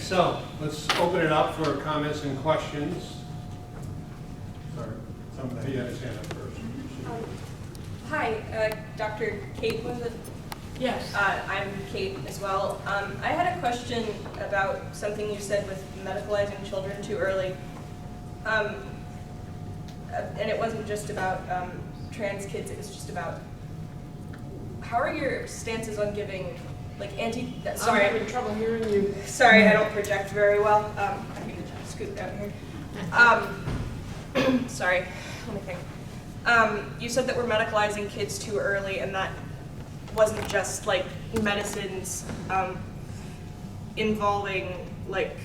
so let's open it up for comments and questions. Sorry, somebody had his hand up first. Hi, Dr. Kate, was it? Yes. I'm Kate as well. I had a question about something you said with medicalizing children too early. And it wasn't just about trans kids, it was just about, how are your stances on giving, like, sorry, I'm having trouble hearing you. Sorry, I don't project very well. I need to scoot down here. Sorry, let me think. You said that we're medicalizing kids too early, and that wasn't just like medicines involving like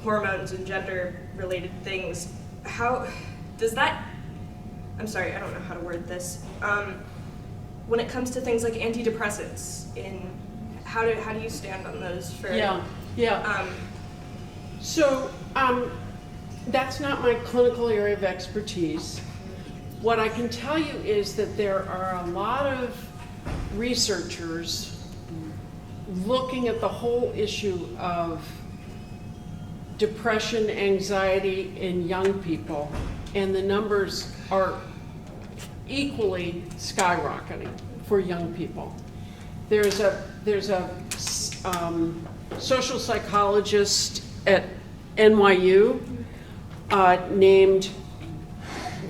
hormones and gender-related things. How does that? I'm sorry, I don't know how to word this. When it comes to things like antidepressants, how do you stand on those? For So that's not my clinical area of expertise. What I can tell you is that there are a lot of researchers looking at the whole issue of depression, anxiety in young people, and the numbers are equally skyrocketing for young people. There's a social psychologist at NYU named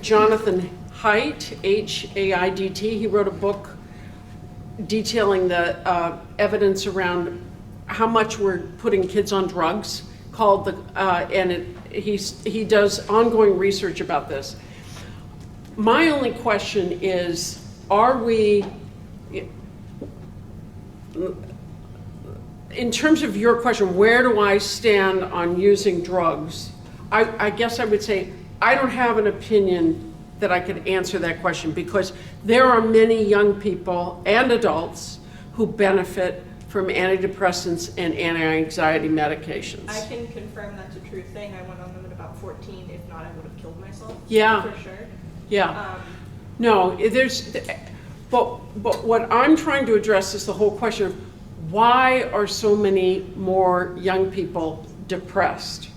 Jonathan Haidt, H-A-I-D-T. He wrote a book detailing the evidence around how much we're putting kids on drugs, called he does ongoing research about this. My only question is, are we, in terms of your question, where do I stand on using drugs? I guess I would say I don't have an opinion that I could answer that question, because there are many young people and adults who benefit from antidepressants and anti-anxiety medications. I can confirm that's a true thing. I went on them at about 14. If not, I would have killed myself. Yeah. For sure. Yeah. No, but what I'm trying to address is the whole question of why are so many more young people depressed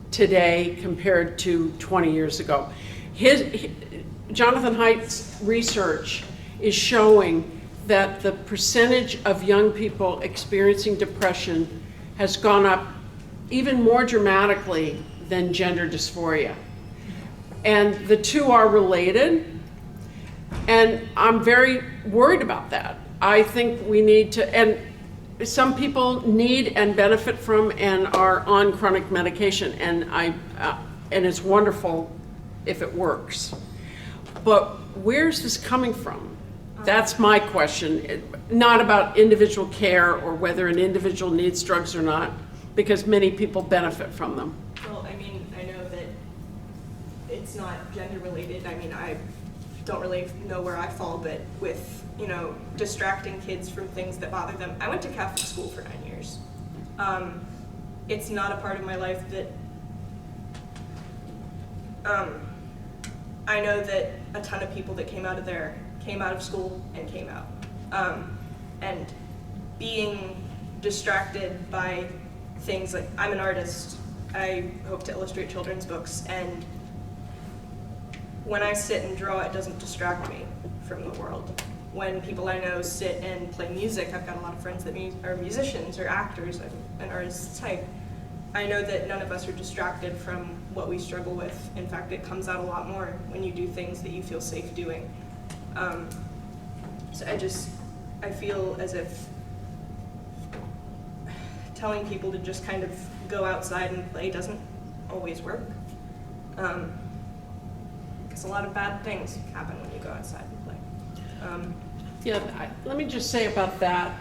today compared to 20 years ago. Jonathan Haidt's research is showing that the percentage of young people experiencing depression has gone up even more dramatically than gender dysphoria. And the two are related, and I'm very worried about that. I think we need to, and some people need and benefit from and are on chronic medication, and it's wonderful if it works. But where's this coming from? That's my question. Not about individual care or whether an individual needs drugs or not, because many people benefit from them. Well, I mean, I know that it's not gender related. I mean, I don't really know where I fall, but with, distracting kids from things that bother them. I went to Catholic school for 9 years. It's not a part of my life that, I know that a ton of people that came out of there came out of school and came out. And being distracted by things like, I'm an artist, I hope to illustrate children's books, and when I sit and draw, it doesn't distract me from the world. When people I know sit and play music, I've got a lot of friends that are musicians or actors, I'm an artist type. I know that none of us are distracted from what we struggle with. In fact, it comes out a lot more when you do things that you feel safe doing. So I feel as if telling people to just kind of go outside and play doesn't always work. Because a lot of bad things happen when you go outside and play. Let me just say about that.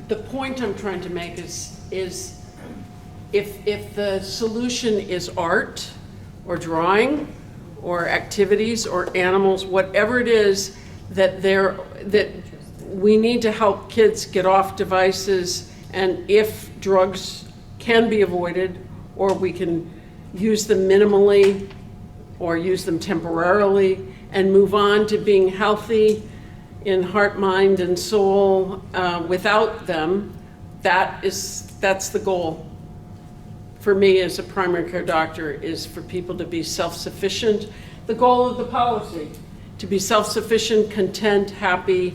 The point I'm trying to make is if the solution is art or drawing or activities or animals, whatever it is that we need to help kids get off devices, and if drugs can be avoided, or we can use them minimally or use them temporarily and move on to being healthy in heart, mind, and soul without them, that's the goal for me as a primary care doctor, is for people to be self-sufficient. The goal of the policy, to be self-sufficient, content, happy,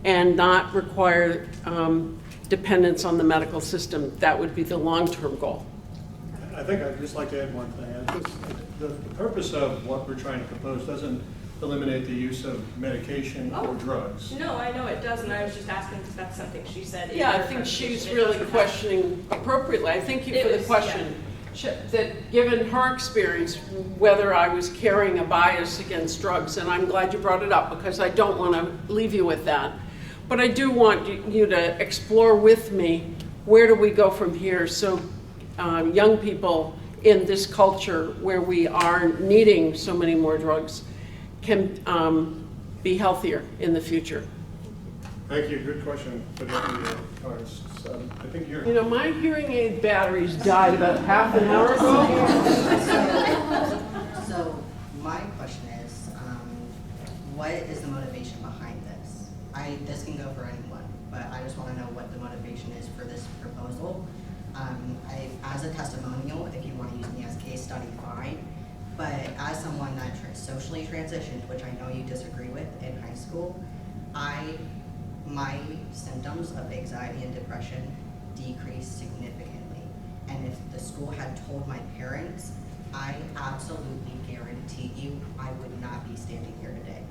and not require dependence on the medical system. That would be the long-term goal. I think I'd just like to add one thing. The purpose of what we're trying to propose doesn't eliminate the use of medication or drugs. No, I know it doesn't. I was just asking because that's something she said. in Yeah, I her think presentation. she's It really doesn't have- questioning appropriately. I thank you It for the was, question. That given her experience, whether I was carrying a bias against drugs, and I'm glad you brought it up because I don't want to leave you with that. But I do want you to explore with me, where do we go from here so young people in this culture where we are needing so many more drugs can be healthier in the future. Thank you. Good question for the artists. I think you're. You know, my hearing aid batteries died about half an hour ago. So my question is, what is the motivation behind this? This can go for anyone, but I just want to know what the motivation is for this proposal. As a testimonial, if you want to use me as case study, fine. But as someone that socially transitioned, which I know you disagree with in high school, my symptoms of anxiety and depression decreased significantly. And if the school had told my parents, I absolutely guarantee you I would not be standing here today.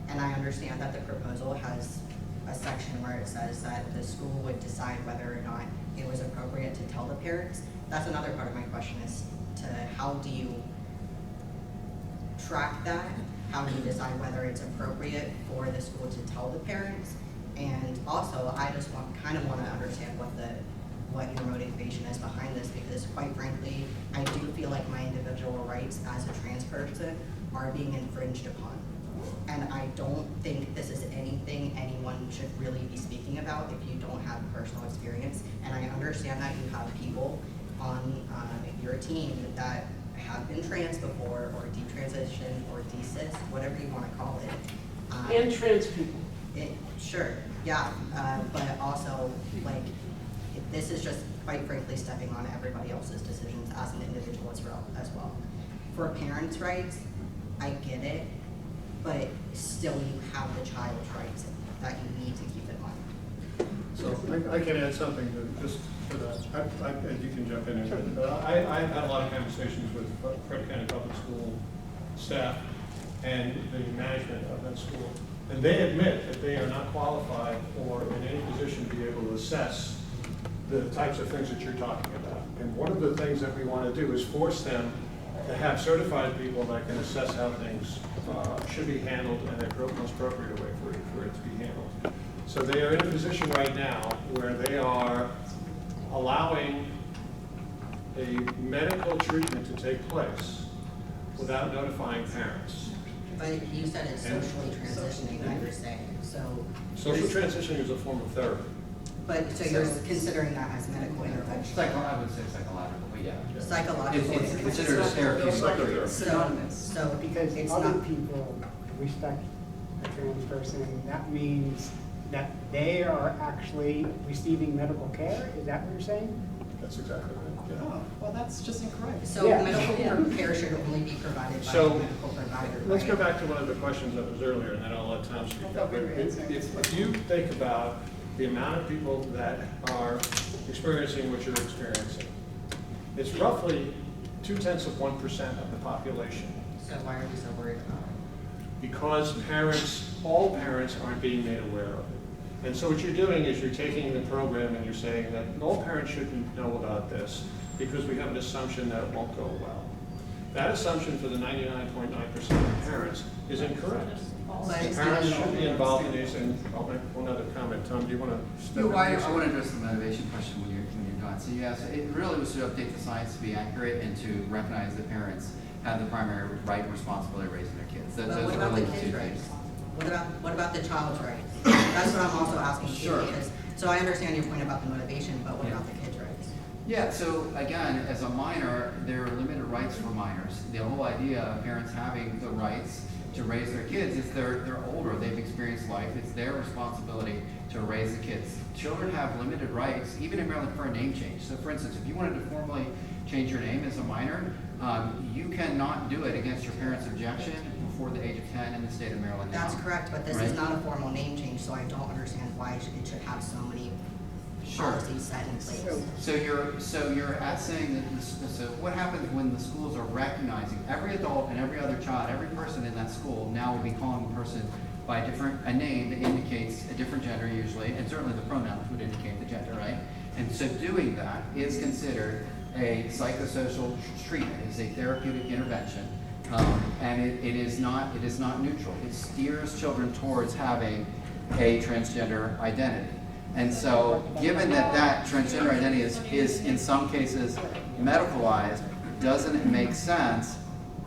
And I understand that the proposal has a section where it says that the school would decide whether or not it was appropriate to tell the parents. That's another part of my question, is to how do you track that? How do you decide whether it's appropriate for the school to tell the parents? And also, I just kind of want to understand what your motivation is behind this, because quite frankly, I do feel like my individual rights as a trans person are being infringed upon. And I don't think this is anything anyone should really be speaking about if you don't have personal experience. And I understand that you have people on your team that have been trans before, or detransitioned, or decis, whatever you want to call it. And trans people. Sure, yeah, but also, like, this is just, quite frankly, stepping on everybody else's decisions as an individual as well. For parents' rights, I get it, but still you have the child's rights that you need to keep in mind. So I can add something to just for that. And you can jump in. I've had a lot of conversations with Frederick County Public School staff and the management of that school. And they admit that they are not qualified or in any position to be able to assess the types of things that you're talking about. And one of the things that we want to do is force them to have certified people that can assess how things should be handled in the most appropriate way for it to be handled. So they are in a position right now where they are allowing a medical treatment to take place without notifying parents. But you said it's socially transitioning, I understand, so. Social transitioning is a form of therapy. But, so you're considering that as medical intervention? I would say psychological, but yeah. Psychological. It's considered a therapy. Psychotherapy. So, Because it's other not, people respect a trans person, that means that they are actually receiving medical care? Is that what you're saying? That's exactly right. Yeah. Oh, well, that's just incorrect. so Yeah. medical care should only be provided by So, a medical provider, Let's right? go back to one of the questions that was earlier, and then I'll let Tom speak up. But if you think about the amount of people that are experiencing what you're experiencing, it's roughly 0.2% of the population. So why are we so worried about it? Because all parents aren't being made aware of it. And so what you're doing is you're taking the program and you're saying that all parents shouldn't know about this because we have an assumption that it won't go well. That assumption for the 99.9% of parents is incorrect. But it's Parents not- should be involved in these, and I'll make one other comment. Tom, do you want to step in? No, I want to address the motivation question when you're done. So yes, it really was to update the science to be accurate and to recognize that parents have the primary right and responsibility of raising their kids. But Those what are about the really the kids' two rights? things. What about the child's rights? That's what I'm also asking too, Sure. because, so I understand your point about the motivation, but what Yeah. about the kids' rights? Yeah, so again, as a minor, there are limited rights for minors. The whole idea of parents having the rights to raise their kids is they're older, they've experienced life, it's their responsibility to raise the kids. Children have limited rights, even in Maryland, for a name change. So for instance, if you wanted to formally change your name as a minor, you cannot do it against your parents' objection before the age of 10 in the state of Maryland now. That's correct, but this Right? is not a formal name change, so I don't understand why it should have so many Sure. policies set in place. So you're saying that so what happens when the schools are recognizing every adult and every other child, every person in that school now will be calling the person by a name that indicates a different gender usually, and certainly the pronouns would indicate the gender, right? And so doing that is considered a psychosocial treatment, is a therapeutic intervention, and it is not neutral. It steers children towards having a transgender identity. And so, given that transgender identity is in some cases medicalized, doesn't it make sense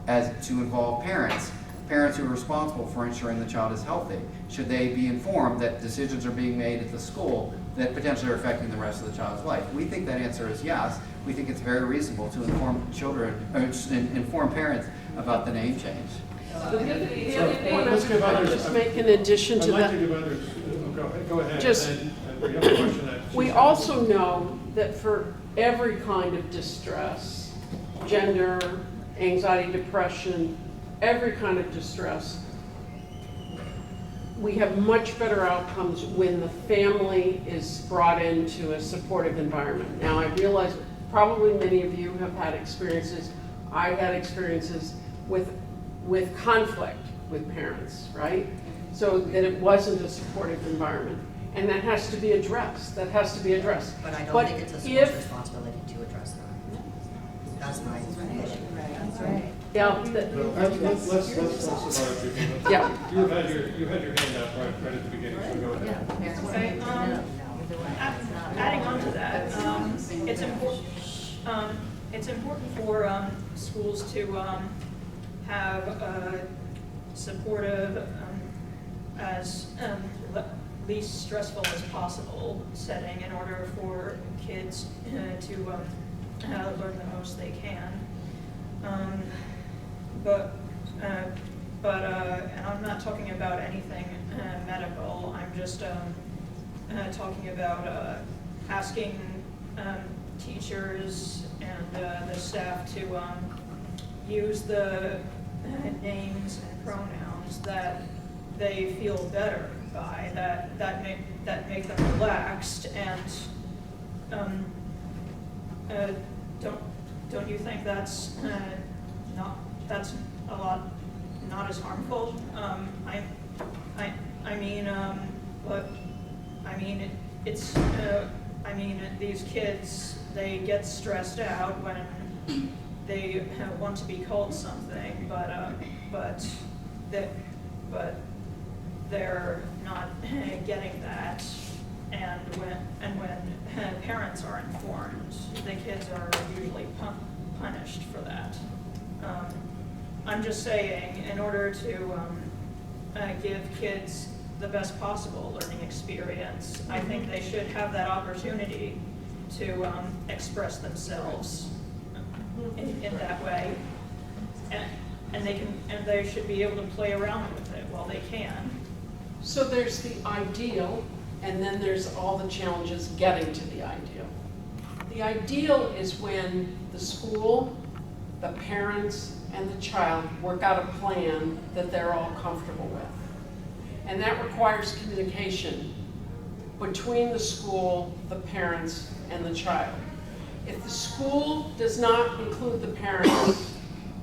to involve parents who are responsible for ensuring the child is healthy? Should they be informed that decisions are being made at the school that potentially are affecting the rest of the child's life? We think that answer is yes. We think it's very reasonable to inform parents about the name change. The other point let's give I'd others- just make in addition I'd to like that. to give others, go ahead. Just- And then we have a question that. We also know that for every kind of distress, gender, anxiety, depression, every kind of distress, we have much better outcomes when the family is brought into a supportive environment. Now, I realize probably many of you have had experiences, I had experiences with conflict with parents, right? So that it wasn't a supportive environment. And that has to be addressed. That has to be addressed. But I don't think it's a school's if- responsibility to address that. That's my issue. Yeah, Let's survive people. yeah. You had your hand up right at the beginning, so go ahead. Okay, adding on to that, it's important for schools to have a supportive, as least stressful as possible setting in order for kids to learn the most they can. And I'm not talking about anything medical. I'm just talking about asking teachers and the staff to use the names and pronouns that they feel better by, that make them relaxed, and don't you think that's not as harmful? These kids, they get stressed out when they want to be called something, but they're not getting that. And when parents are informed, the kids are usually punished for that. I'm just saying, in order to give kids the best possible learning experience, I think they should have that opportunity to express themselves in that way, and they should be able to play around with it while they can. So there's the ideal, and then there's all the challenges getting to the ideal. The ideal is when the school, the parents, and the child work out a plan that they're all comfortable with. And that requires communication between the school, the parents, and the child. If the school does not include the parents,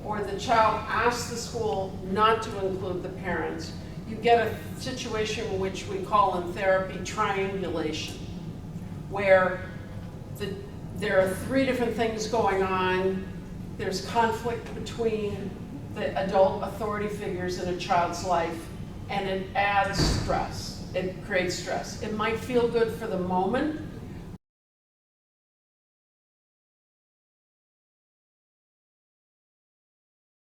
or the child asks the school not to include the parents, you get a situation which we call in therapy triangulation, where there are three different things going on. There's conflict between the adult authority figures in a child's life, and it adds stress. It creates stress. It might feel good for the moment,